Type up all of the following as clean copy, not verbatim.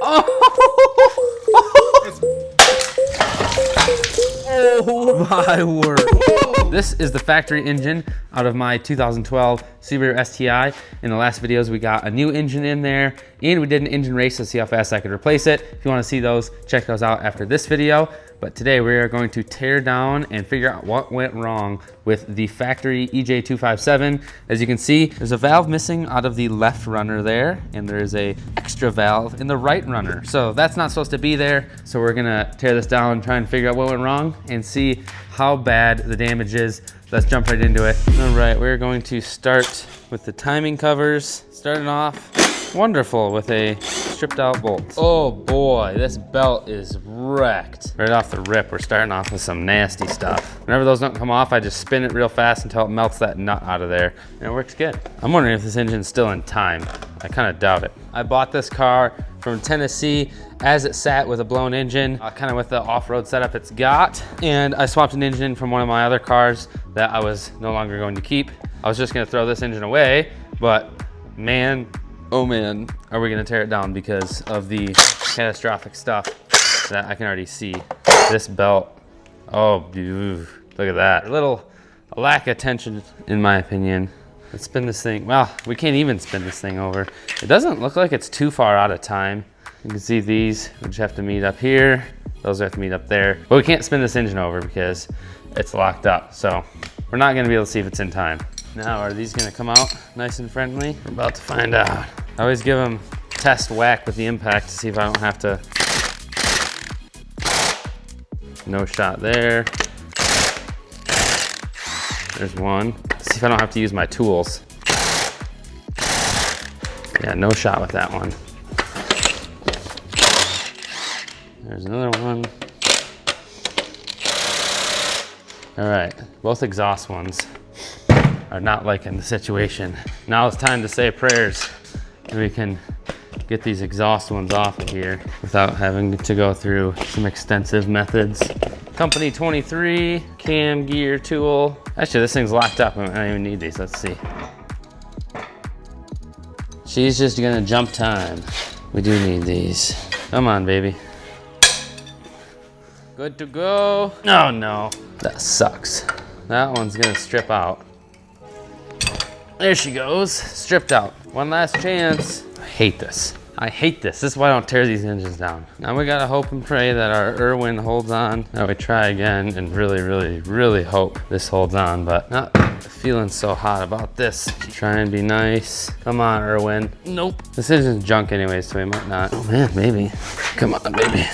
Oh my word. This is the factory engine out of my 2012 Subaru STI. In the last videos, we got a new engine in there and we did an engine race to see how fast I could replace it. If you want to see those, check those out after this video. But today we are going to tear down and figure out what went wrong with the factory EJ257. As you can see, there's a valve missing out of the left runner there, and there's a extra valve in the right runner. So that's not supposed to be there. So we're gonna tear this down, try and figure out what went wrong and see how bad the damage is. Let's jump right into it. All right, we're going to start with the timing covers. Starting off wonderful with a stripped out bolt. Oh boy, this belt is wrecked. Right off the rip, we're starting off with some nasty stuff. Whenever those don't come off, I just spin it real fast until it melts that nut out of there, and it works good. I'm wondering if this engine's still in time. I kind of doubt it. I bought this car from Tennessee as it sat with a blown engine, kind of with the off-road setup it's got. And I swapped an engine from one of my other cars that I was no longer going to keep. I was just gonna throw this engine away, but man, oh man, are we gonna tear it down because of the catastrophic stuff that I can already see. This belt, oh, look at that. A lack of tension, in my opinion. Let's spin this thing. Well, we can't even spin this thing over. It doesn't look like it's too far out of time. You can see these, we just have to meet up here. Those have to meet up there. But we can't spin this engine over because it's locked up. So we're not gonna be able to see if it's in time. Now, are these gonna come out nice and friendly? We're about to find out. I always give them test whack with the impact to see if I don't have to. No shot there. There's one. Let's see if I don't have to use my tools. Yeah, no shot with that one. There's another one. All right, both exhaust ones are not liking the situation. Now it's time to say prayers and we can get these exhaust ones off of here without having to go through some extensive methods. Company 23 cam gear tool. Actually, this thing's locked up. I don't even need these. Let's see. She's just gonna jump time. We do need these. Come on, baby. Good to go. Oh no, that sucks. That one's gonna strip out. There she goes, stripped out. One last chance. I hate this. I hate this. This is why I don't tear these engines down. Now we gotta hope and pray that our Irwin holds on. Now we try again and really hope this holds on, but not feeling so hot about this. Try and be nice. Come on, Irwin. Nope. This engine's junk anyways, so we might not. Oh man, maybe. Come on, baby.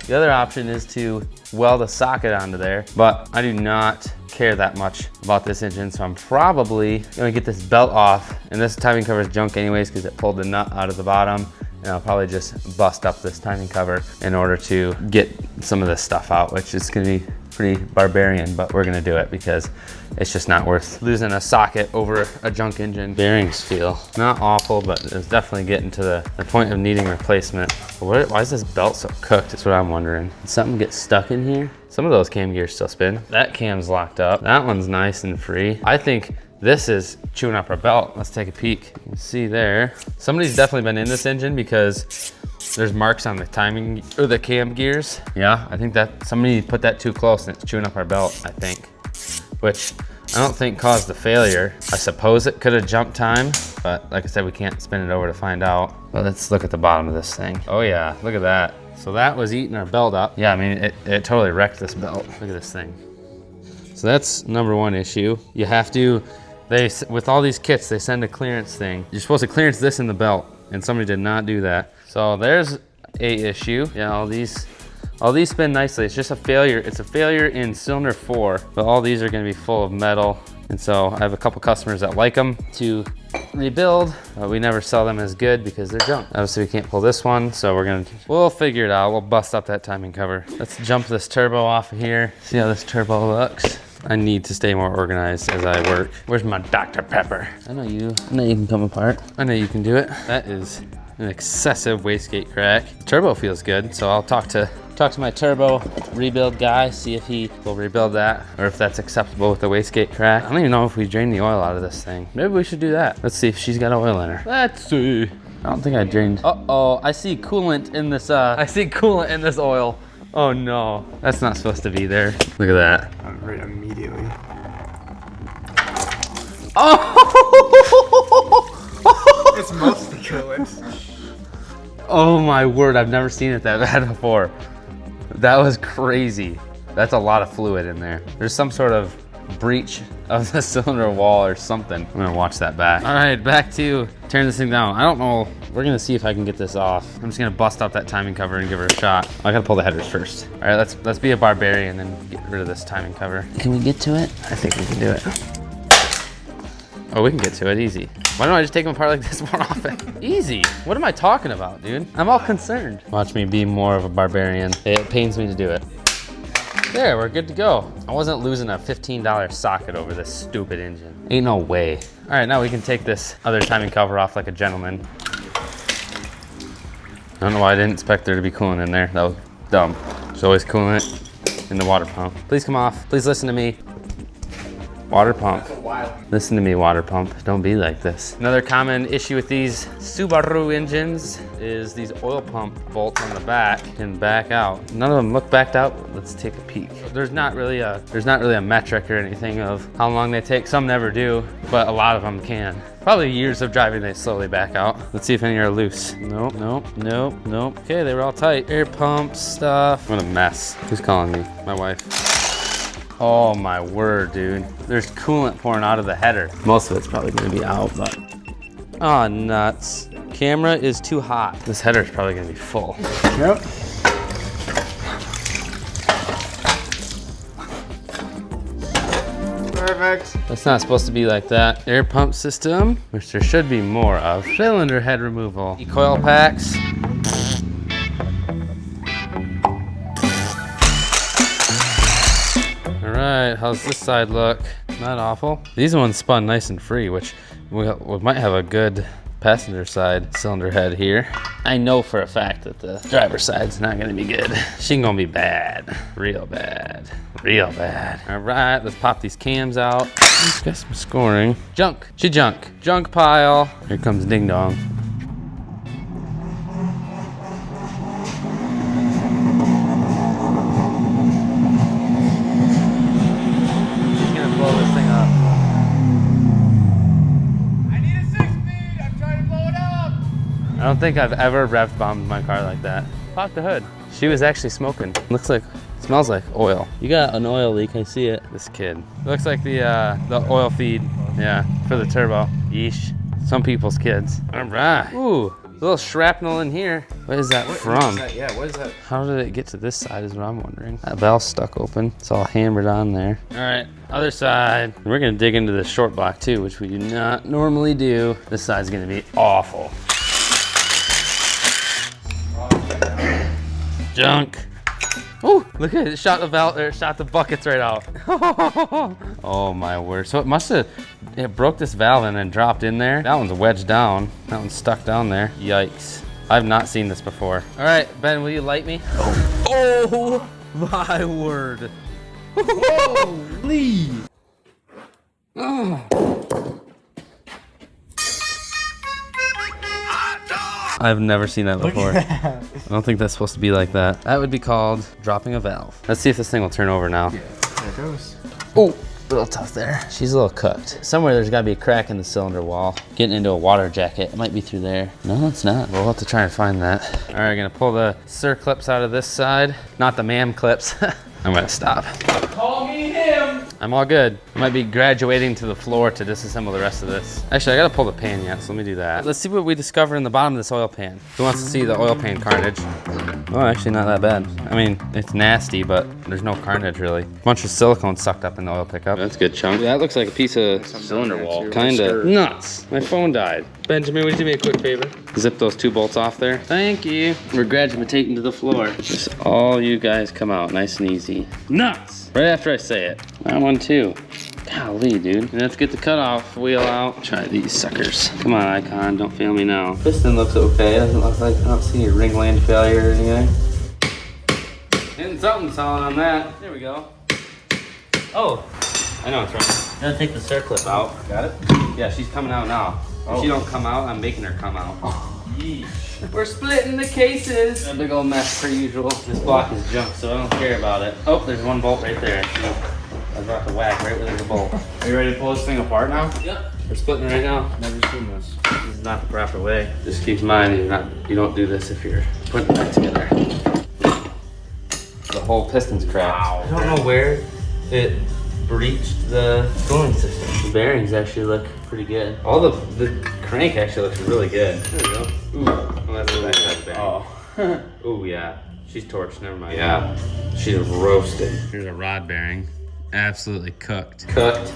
The other option is to weld a socket onto there, but I do not care that much about this engine, so I'm probably gonna get this belt off, and this timing cover is junk anyways because it pulled the nut out of the bottom, and I'll probably just bust up this timing cover in order to get some of this stuff out, which is gonna be pretty barbarian, but we're gonna do it because it's just not worth losing a socket over a junk engine. Bearings feel not awful, but it's definitely getting to the point of needing replacement. Why is this belt so cooked? That's what I'm wondering. Did something get stuck in here? Some of those cam gears still spin. That cam's locked up. That one's nice and free. I think this is chewing up our belt. Let's take a peek. You can see there. Somebody's definitely been in this engine because there's marks on the timing or the cam gears. Yeah, I think that somebody put that too close and it's chewing up our belt, I think. Which I don't think caused the failure. I suppose it could have jumped time, but like I said, we can't spin it over to find out. But let's look at the bottom of this thing. Oh yeah, look at that. So that was eating our belt up. Yeah, I mean, it totally wrecked this belt. Look at this thing. So that's number one issue. You have to, with all these kits, they send a clearance thing. You're supposed to clearance this in the belt, and somebody did not do that. So there's a issue. Yeah, all these spin nicely. It's just a failure. It's a failure in cylinder 4, but all these are gonna be full of metal. And so I have a couple customers that like them to rebuild, but we never sell them as good because they're junk. Obviously we can't pull this one, so we'll figure it out. We'll bust up that timing cover. Let's jump this turbo off of here. See how this turbo looks. I need to stay more organized as I work. Where's my Dr. Pepper? I know you can come apart. I know you can do it. That is an excessive wastegate crack. The turbo feels good, so I'll talk to my turbo rebuild guy, see if he will rebuild that or if that's acceptable with the wastegate crack. I don't even know if we drain the oil out of this thing. Maybe we should do that. Let's see if she's got oil in her. Let's see. don't think I drained. Uh-oh, I see coolant in this, oil. Oh no, that's not supposed to be there. Look at that. Right immediately. Oh! It's mostly coolant. Oh my word, I've never seen it that bad before. That was crazy. That's a lot of fluid in there. There's some sort of breach of the cylinder wall or something. I'm gonna watch that back. All right, back to tearing this thing down. I don't know, we're gonna see if I can get this off. I'm just gonna bust out that timing cover and give her a shot. I gotta pull the headers first. All right, let's be a barbarian and get rid of this timing cover. Can we get to it? I think we can do it. Oh, we can get to it easy. Why don't I just take them apart like this more often? Easy. What am I talking about, dude? I'm all concerned. Watch me be more of a barbarian. It pains me to do it. There, we're good to go. I wasn't losing a $15 socket over this stupid engine. Ain't no way. All right, now we can take this other timing cover off like a gentleman. I don't know why I didn't expect there to be coolant in there. That was dumb. There's always coolant in the water pump. Please come off. Please listen to me. Water pump. Listen to me, water pump. Don't be like this. Another common issue with these Subaru engines is these oil pump bolts on the back can back out. None of them look backed out. Let's take a peek. There's not really a metric or anything of how long they take. Some never do, but a lot of them can. Probably years of driving, they slowly back out. Let's see if any are loose. Nope, nope, nope, nope. Okay, they were all tight. Air pump stuff. What a mess. Who's calling me? My wife. Oh my word, dude. There's coolant pouring out of the header. Most of it's probably gonna be out, but. Oh, nuts. Camera is too hot. This header's probably gonna be full. Yep. Perfect. That's not supposed to be like that. Air pump system, which there should be more of. Cylinder head removal. Coil packs. All right, how's this side look? Not awful. These ones spun nice and free, which we might have a good passenger side cylinder head here. I know for a fact that the driver's side's not gonna be good. She's gonna be bad, real bad, real bad. All right, let's pop these cams out. Let's get some scoring. Junk, junk pile. Here comes Ding Dong. I don't think I've ever rev bombed my car like that. Pop the hood. She was actually smoking. Smells like oil. You got an oil leak, I see it. This kid. Looks like the oil feed, yeah, for the turbo. Yeesh. Some people's kids. All right. Ooh, a little shrapnel in here. What is that from? Yeah, what is that? How did it get to this side is what I'm wondering. That valve's stuck open. It's all hammered on there. All right, other side. We're gonna dig into the short block too, which we do not normally do. This side's gonna be awful. Junk. Oh, look at it, shot the buckets right out. Oh my word. So it broke this valve and then dropped in there. That one's wedged down. That one's stuck down there. Yikes. I've not seen this before. All right, Ben, will you light me? Oh my word. Holy. Oh. I've never seen that before. I don't think that's supposed to be like that. That would be called dropping a valve. Let's see if this thing will turn over now. Yeah, there it goes. Oh, a little tough there. She's a little cooked. Somewhere there's gotta be a crack in the cylinder wall. Getting into a water jacket. It might be through there. No, it's not. We'll have to try and find that. All right, gonna pull the Sir clips out of this side. Not the ma'am clips. I'm gonna stop. Call me him. I'm all good. I might be graduating to the floor to disassemble the rest of this. Actually, I gotta pull the pan yet, so let me do that. Let's see what we discover in the bottom of this oil pan. Who wants to see the oil pan carnage? Oh, actually not that bad. I mean, it's nasty, but there's no carnage really. A bunch of silicone sucked up in the oil pickup. That's a good chunk. That looks like a piece of cylinder wall. Kinda nuts. My phone died. Benjamin, would you do me a quick favor? Zip those 2 bolts off there. Thank you. We're graduating to the floor. Just all you guys come out nice and easy. Nuts! Right after I say it. That one too. Golly, dude. Let's get the cutoff wheel out. Try these suckers. Come on, Icon, don't fail me now. Piston looks okay. It doesn't look like, I don't see any ringland failure or anything. Hitting something solid on that. There we go. Oh, I know it's right. Gotta take the circlip out. Got it? Yeah, she's coming out now. If she don't come out, I'm making her come out. Yeesh. We're splitting the cases. A big old mess per usual. This block is junk, so I don't care about it. Oh, there's one bolt right there. I was about to whack right where there's a bolt. Are you ready to pull this thing apart now? Yep. We're splitting right now. Never seen this. This is not the proper way. Just keep in mind, you don't do this if you're putting it back together. The whole piston's cracked. Wow. I don't know where it breached the cooling system. The bearings actually look pretty good. All the crank actually looks really good. There we go. Ooh, well, that's the backside bearing. Oh. Ooh, yeah. She's torched, never mind. Yeah, she's roasted. Here's a rod bearing. Absolutely cooked. Cooked?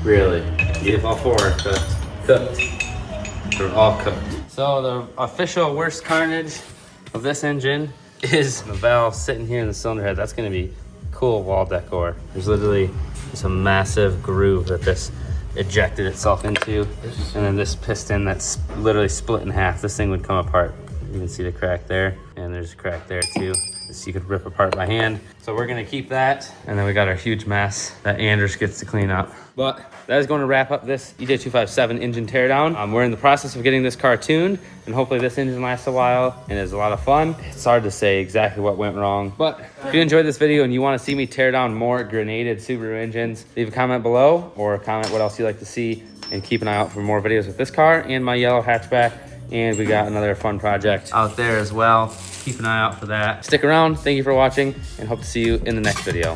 Really? Yeah, all four are cooked. Cooked. They're all cooked. So the official worst carnage of this engine is the valve sitting here in the cylinder head. That's gonna be cool wall decor. There's literally just a massive groove that this ejected itself into. And then this piston that's literally split in half. This thing would come apart. You can see the crack there, and there's a crack there too. This you could rip apart by hand. So we're gonna keep that. And then we got our huge mess that Anders gets to clean up. But that is going to wrap up this EJ257 engine teardown. We're in the process of getting this car tuned, and hopefully this engine lasts a while and is a lot of fun. It's hard to say exactly what went wrong, but if you enjoyed this video and you want to see me tear down more grenaded Subaru engines, leave a comment below or comment what else you'd like to see, and keep an eye out for more videos with this car and my yellow hatchback. And we got another fun project out there as well. Keep an eye out for that. Stick around. Thank you for watching, and hope to see you in the next video.